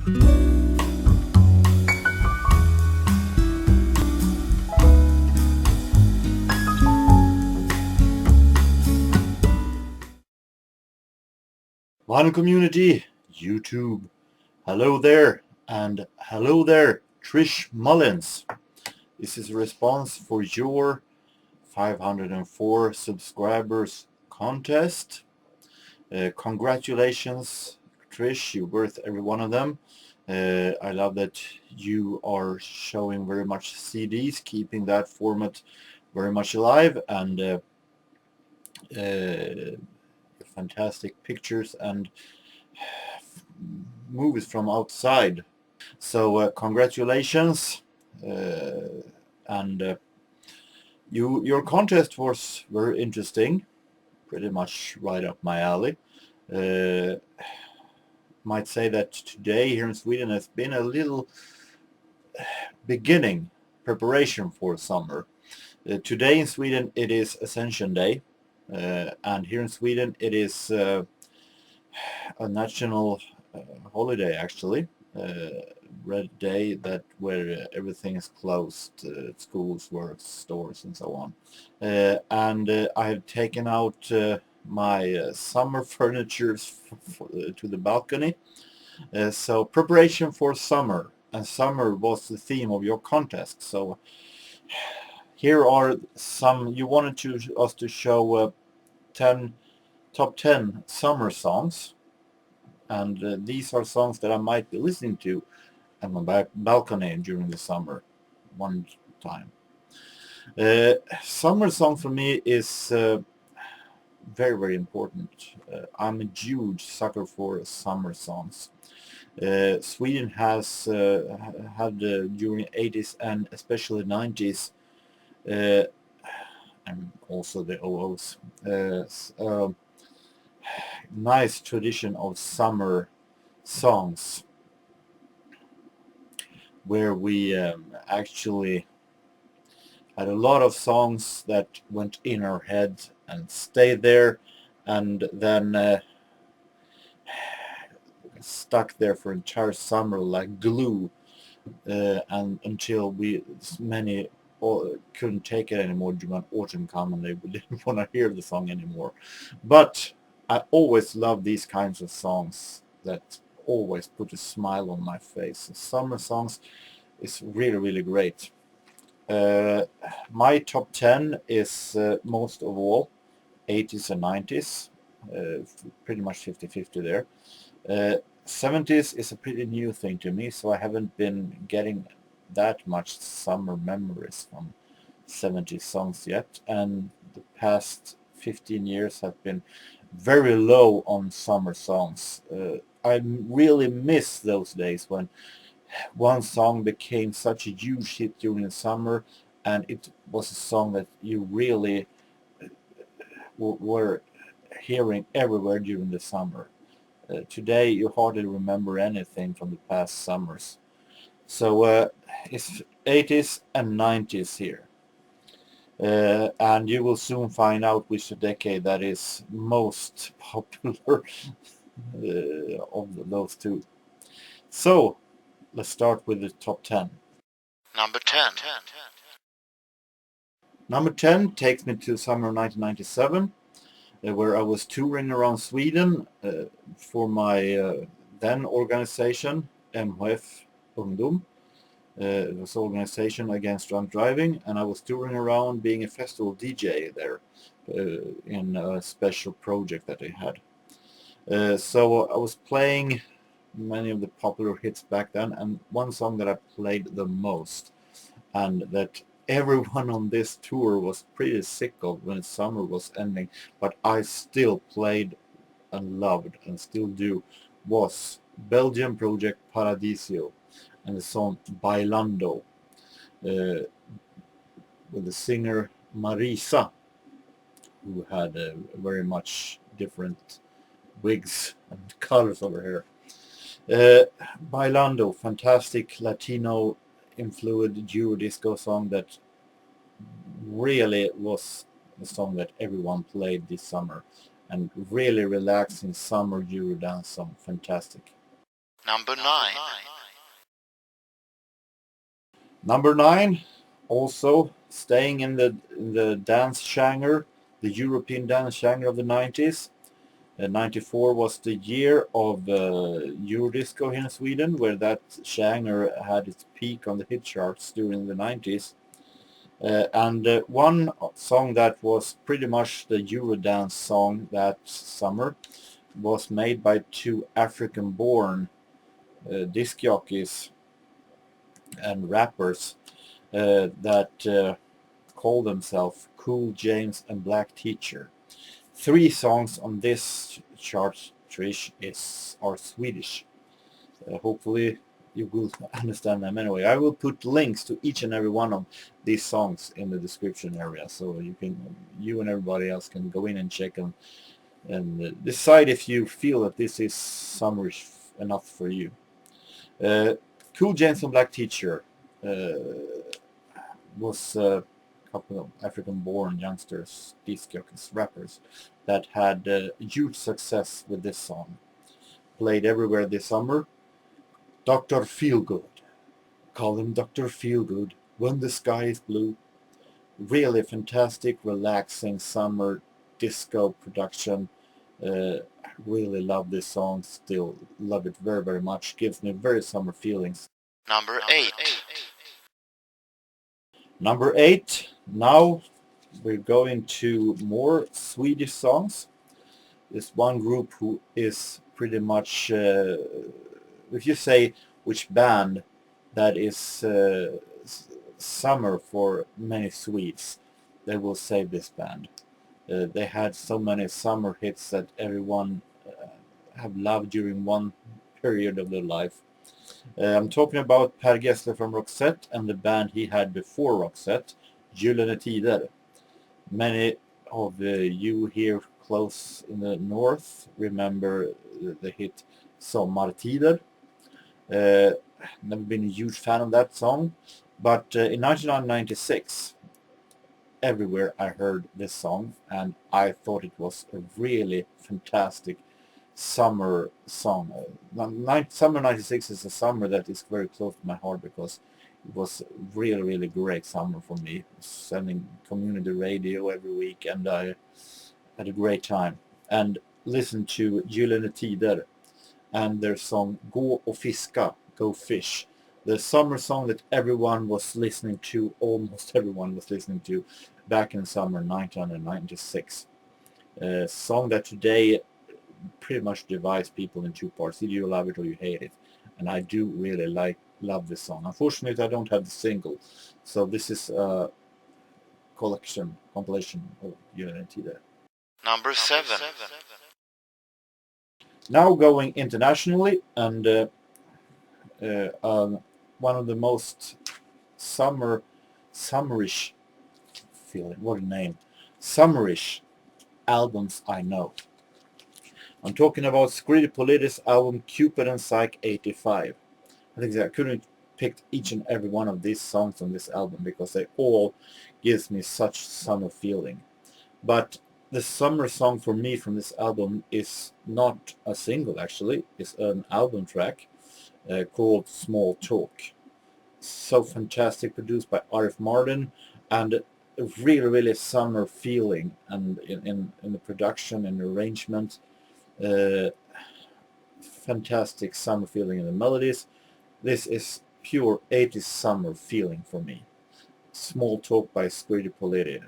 One community, YouTube. Hello there, and hello there, Trish Mullins. This is a response for your 504 subscribers contest. Congratulations, Trish, you're worth every one of them. I love that you are showing very much CDs, keeping that format very much alive, and fantastic pictures and movies from outside. So congratulations, and your contest was very interesting, pretty much right up my alley. Might say that today here in Sweden has been a little beginning preparation for summer. Today in Sweden it is Ascension Day, and here in Sweden it is a national holiday, actually, red day where everything is closed, schools, works, stores, and so on. And I have taken out my summer furniture to the balcony. So preparation for summer, and summer was the theme of your contest. So here are some. You wanted us to show top 10 summer songs, and these are songs that I might be listening to at my balcony during the summer one time. Summer song for me is very, very important. I'm a huge sucker for summer songs. Sweden has had during 80s and especially 90s, and also the 00s, nice tradition of summer songs where we actually had a lot of songs that went in our head and stayed there, and then stuck there for entire summer like glue, and until many couldn't take it anymore during autumn come, and they didn't want to hear the song anymore. But I always love these kinds of songs that always put a smile on my face. Summer songs is really, really great. My top 10 is most of all 80s and 90s, pretty much 50-50 there. 70s is a pretty new thing to me, so I haven't been getting that much summer memories from 70s songs yet, and the past 15 years have been very low on summer songs. I really miss those days when one song became such a huge hit during the summer, and it was a song that you really were hearing everywhere during the summer. Today you hardly remember anything from the past summers. So it's 80s and 90s here. And you will soon find out which decade that is most popular of those two. So let's start with the top 10. Number 10. Number 10 takes me to summer 1997, where I was touring around Sweden for my then organization, MHF Ungdom. It was an organization against drunk driving, and I was touring around being a festival DJ there in a special project that they had. So I was playing many of the popular hits back then, and one song that I played the most, and that everyone on this tour was pretty sick of when summer was ending, but I still played and loved and still do, was Belgian project Paradisio and the song Bailando, with the singer Marisa, who had very much different wigs and colors of her hair. Bailando, fantastic Latino influenced Eurodisco song that really was the song that everyone played this summer, and really relaxing summer Eurodance song, fantastic. Number 9. Number 9, also staying in the dance genre, the European dance genre of the 90s. 94 was the year of Eurodisco here in Sweden, where that genre had its peak on the hit charts during the 90s. And one song that was pretty much the Eurodance song that summer was made by two African-born disc jockeys and rappers that call themselves Cool James and Black Teacher. 3 songs on this chart, Trish, are Swedish. Hopefully you will understand them anyway. I will put links to each and every one of these songs in the description area, so you and everybody else can go in and check them and decide if you feel that this is summerish enough for you. Cool James and Black Teacher was a couple of African-born youngsters, disc jockeys, rappers, that had huge success with this song. Played everywhere this summer. Dr. Feelgood. Call him Dr. Feelgood when the sky is blue. Really fantastic, relaxing summer disco production. Really love this song, still love it very, very much. Gives me very summer feelings. Number 8. Number 8, now we're going to more Swedish songs. There's one group who is pretty much, if you say which band that is summer for many Swedes, they will say this band. They had so many summer hits that everyone have loved during one period of their life. I'm talking about Per Gessle from Roxette and the band he had before Roxette, Gyllene Tider. Many of you here close in the north remember the hit Sommartider. Never been a huge fan of that song, but in 1996, everywhere I heard this song, and I thought it was a really fantastic summer song. Summer 96 is a summer that is very close to my heart because it was really, really great summer for me. Sending community radio every week, and I had a great time. And listened to Gyllene Tider and their song Gå och fiska, Go Fish. The summer song that everyone was listening to, almost everyone was listening to, back in summer 1996. A song that today pretty much divides people in 2 parts. Either you love it or you hate it. And I do really love this song. Unfortunately, I don't have the single. So this is a compilation of Gyllene Tider. Number 7. Now going internationally, and one of the most summerish feeling, what a name, summerish albums I know. I'm talking about Scritti Politti's album Cupid and Psych 85. I think I couldn't pick each and every one of these songs on this album because they all gives me such summer feeling. But the summer song for me from this album is not a single, actually. It's an album track called Small Talk. So fantastic, produced by Arif Mardin, and a really, really summer feeling, and in the production and arrangement. Fantastic summer feeling in the melodies. This is pure 80s summer feeling for me. Small Talk by Scritti Politti.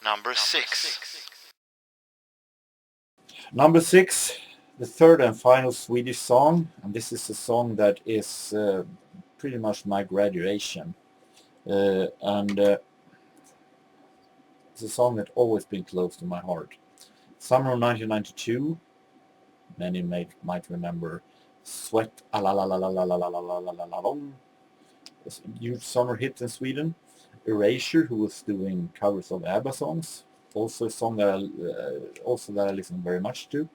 Number 6. Number 6, the third and final Swedish song, and this is a song that is pretty much my graduation, and it's a song that's always been close to my heart. Summer of 1992. Many might remember Sweat a la la la la la la la la la la la la. It's a huge summer hit in Sweden. Erasure, who was doing covers of ABBA songs, also a song that I listen very much to.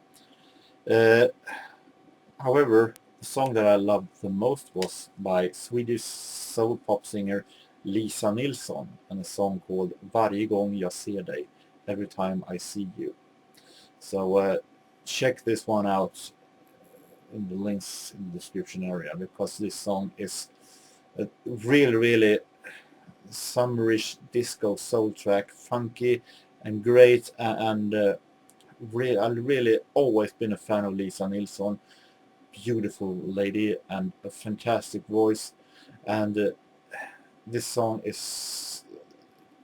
However, the song that I loved the most was by Swedish soul pop singer Lisa Nilsson, and a song called Varje gång jag ser dig, Every Time I See You. So check this one out. in the links in the description area, because this song is a really, really summerish disco soul track, funky and great, and I've really always been a fan of Lisa Nilsson. Beautiful lady and a fantastic voice, and this song is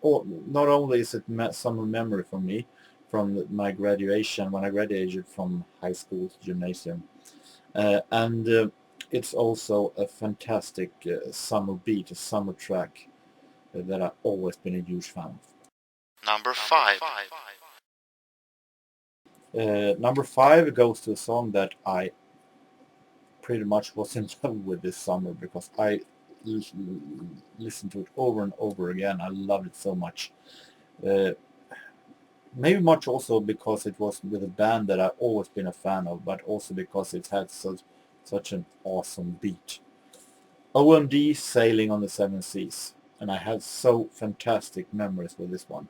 not only is it summer memory for me from my graduation, when I graduated from high school to gymnasium, and it's also a fantastic summer beat, a summer track that I've always been a huge fan of. Number 5. Number 5 goes to a song that I pretty much was in love with this summer, because I listened to it over and over again. I loved it so much. Maybe much also because it was with a band that I've always been a fan of, but also because it had such an awesome beat. OMD, Sailing on the Seven Seas. And I had so fantastic memories with this one.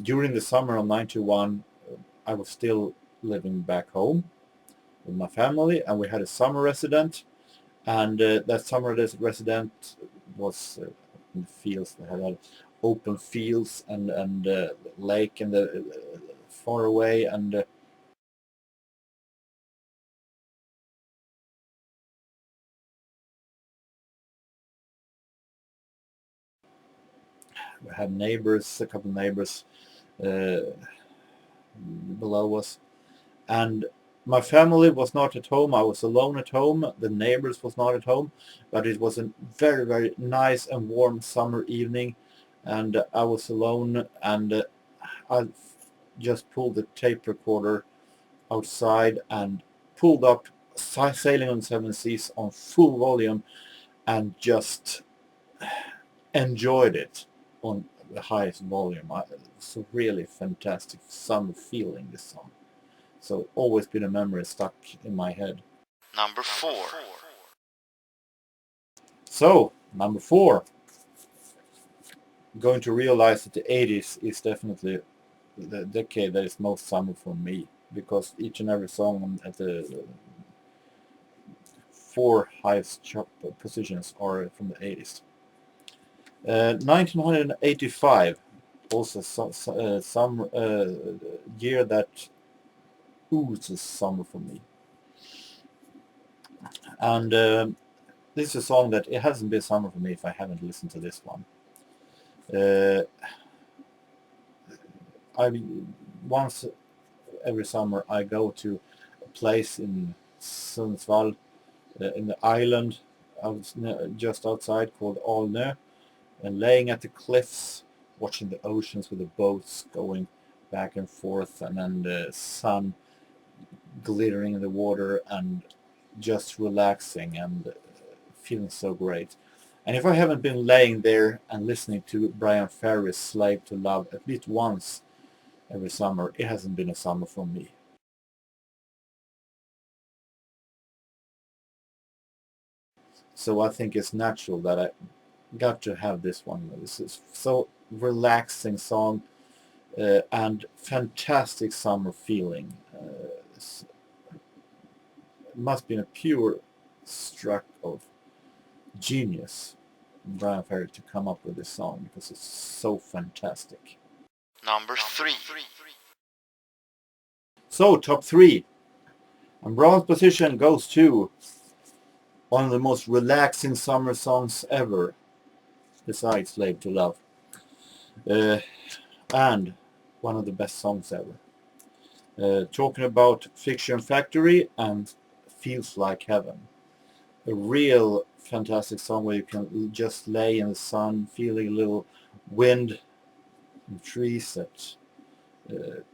During the summer of 91, I was still living back home with my family, and we had a summer resident, and that summer resident was in the fields. They had open fields and lake in the far away, and we had neighbors, a couple of neighbors below us, and my family was not at home. I was alone at home. The neighbors was not at home, but it was a very, very nice and warm summer evening, and I was alone, and I just pulled the tape recorder outside and pulled up Sailing on the Seven Seas on full volume and just enjoyed it on the highest volume. It's a really fantastic summer feeling, this song. So always been a memory stuck in my head. Number 4. So, number 4. Going to realize that the 80s is definitely the decade that is most summer for me, because each and every song at the 4 highest chart positions are from the 80s. 1985, also some year that oozes summer for me. And this is a song that it hasn't been summer for me if I haven't listened to this one. Once every summer I go to a place in Sundsvall, in the island just outside, called Alnö, and laying at the cliffs, watching the oceans with the boats going back and forth, and then the sun glittering in the water, and just relaxing and feeling so great. And if I haven't been laying there and listening to Bryan Ferry's Slave to Love at least once every summer, it hasn't been a summer for me. So I think it's natural that I got to have this one. This is so relaxing song, and fantastic summer feeling. It must be a pure stroke of genius, Bryan Ferry, to come up with this song, because it's so fantastic. Number 3. So, top 3. And bronze position goes to one of the most relaxing summer songs ever, besides Slave to Love, and one of the best songs ever. Talking about Fiction Factory and Feels Like Heaven. A real fantastic song where you can just lay in the sun, feeling a little wind in trees that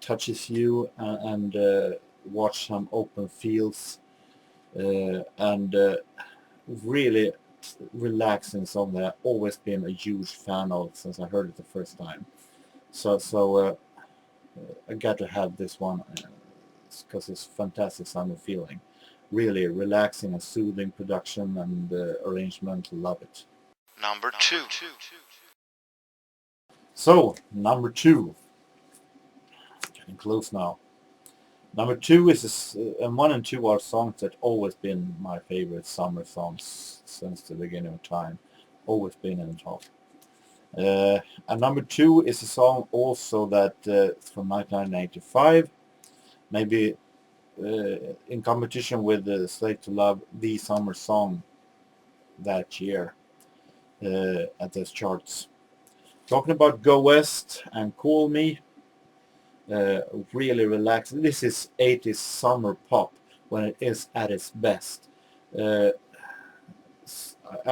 touches you, and watch some open fields, and really relaxing song that I've always been a huge fan of since I heard it the first time. So I got to have this one because it's fantastic summer feeling. Really relaxing and soothing production and arrangement. Love it. Number 2. So, number 2. Getting close now. Number 2 is, and 1 and 2 are songs that always been my favorite summer songs since the beginning of time. Always been in the top. And number 2 is a song also that from 1985, maybe in competition with Slave to Love, the summer song that year at those charts. Talking about Go West and Call Me, really relaxing. This is 80s summer pop when it is at its best. I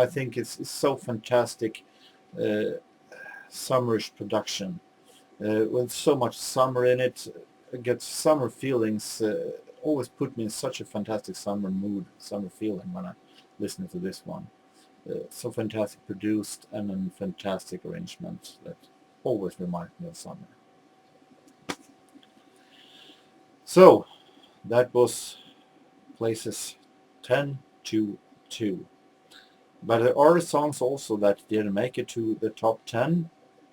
think it's so fantastic, summerish production with so much summer in it. It gets summer feelings. Always put me in such a fantastic summer mood, summer feeling when I listen to this one. So fantastic produced and a fantastic arrangement that always reminds me of summer. So that was places 10 to 2. But there are songs also that didn't make it to the top 10,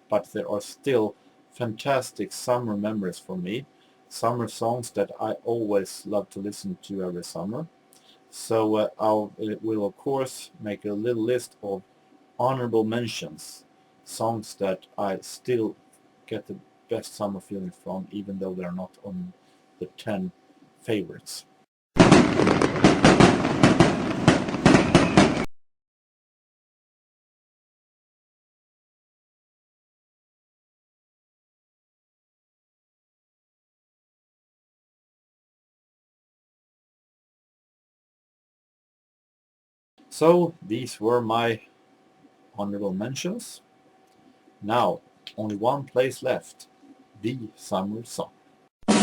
but there are still fantastic summer memories for me. Summer songs that I always love to listen to every summer. So I will of course make a little list of honorable mentions, songs that I still get the best summer feeling from, even though they're not on the 10 favorites. So these were my honorable mentions. Now, only one place left, the summer song. And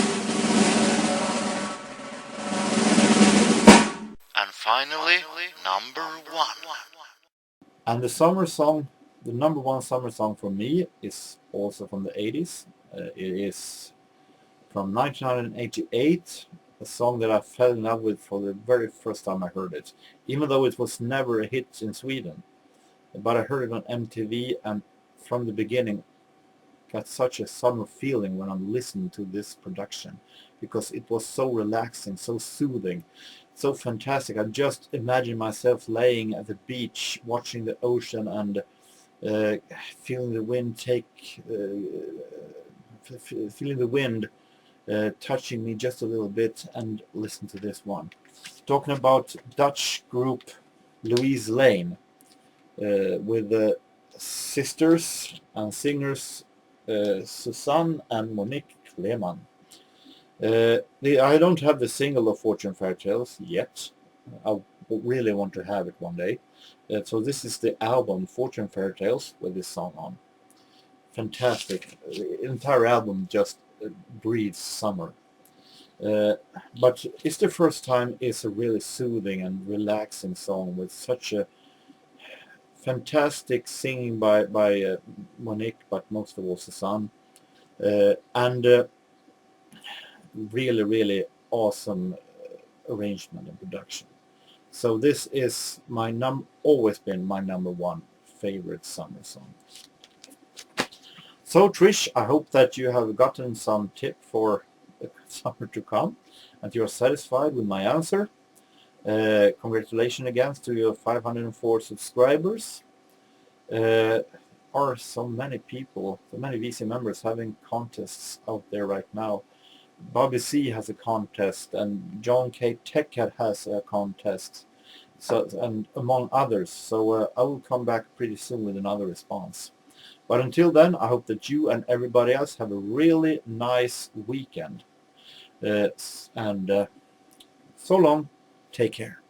finally, number 1. And the summer song, the number 1 summer song for me is also from the 80s. It is from 1988, a song that I fell in love with for the very first time I heard it, even though it was never a hit in Sweden. But I heard it on MTV, and from the beginning got such a summer feeling when I'm listening to this production, because it was so relaxing, so soothing, so fantastic. I just imagine myself laying at the beach watching the ocean and feeling the wind feeling the wind touching me just a little bit, and listen to this one. Talking about Dutch group Lois Lane with the sisters and singers Susanne and Monique Lehmann. I don't have the single of Fortune Fairy Tales yet. I really want to have it one day. So this is the album Fortune Fairy Tales with this song on. Fantastic. The entire album just breathes summer. But it's the first time it's a really soothing and relaxing song with such a fantastic singing by Monique, but most of all Susanne, and really awesome arrangement and production. So this is my always been my number 1 favorite summer song. So Trish, I hope that you have gotten some tip for the summer to come and you're satisfied with my answer. Congratulations again to your 504 subscribers. Are so many people, so many VC members having contests out there right now. Bobby C has a contest, and John K. Techhead has a contest, so, and among others. So I will come back pretty soon with another response. But until then, I hope that you and everybody else have a really nice weekend. And so long, take care.